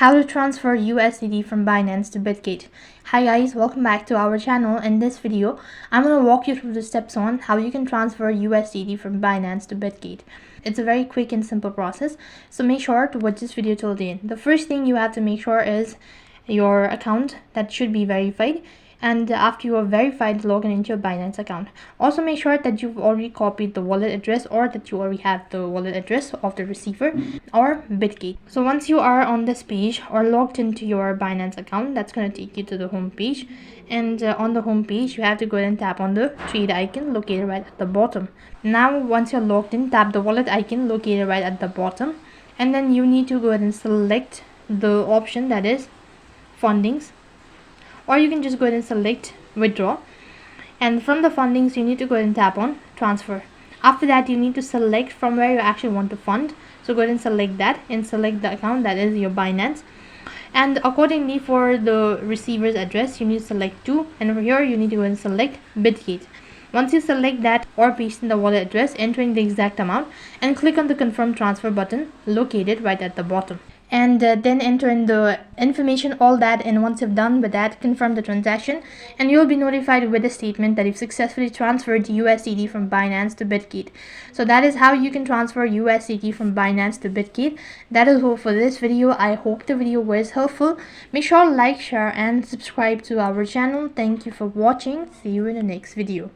How to transfer USDT from Binance to Bitget. Hi guys, welcome back to our channel. In this video, I'm going to walk you through the steps on how you can transfer USDT from Binance to Bitget. It's a very quick and simple process, so make sure to watch this video till the end. The first thing you have to make sure is your account that should be verified, and after you are verified, log in into your Binance account. Also make sure that you've already copied the wallet address or that you already have the wallet address of the receiver or Bitget. So once you are on this page or logged into your Binance account, that's going to take you to the home page, and on the home page you have to go ahead and tap on the trade icon located right at the bottom. Now once you're logged in, tap the wallet icon located right at the bottom, and then you need to go ahead and select the option that is fundings, or you can just go ahead and select withdraw, and from the fundings you need to go ahead and tap on transfer. After that, you need to select from where you actually want to fund, so go ahead and select that and select the account that is your Binance, and accordingly for the receiver's address you need to select 2, and over here you need to go and select Bitget. Once you select that, or paste in the wallet address entering the exact amount, and click on the confirm transfer button located right at the bottom, and then enter in the information, all that. And once you've done with that, confirm the transaction, and you'll be notified with a statement that you've successfully transferred USDT from Binance to Bitget. So that is how you can transfer USDT from Binance to Bitget. That is all for this video. I hope the video was helpful. Make sure to like, share and subscribe to our channel. Thank you for watching. See you in the next video.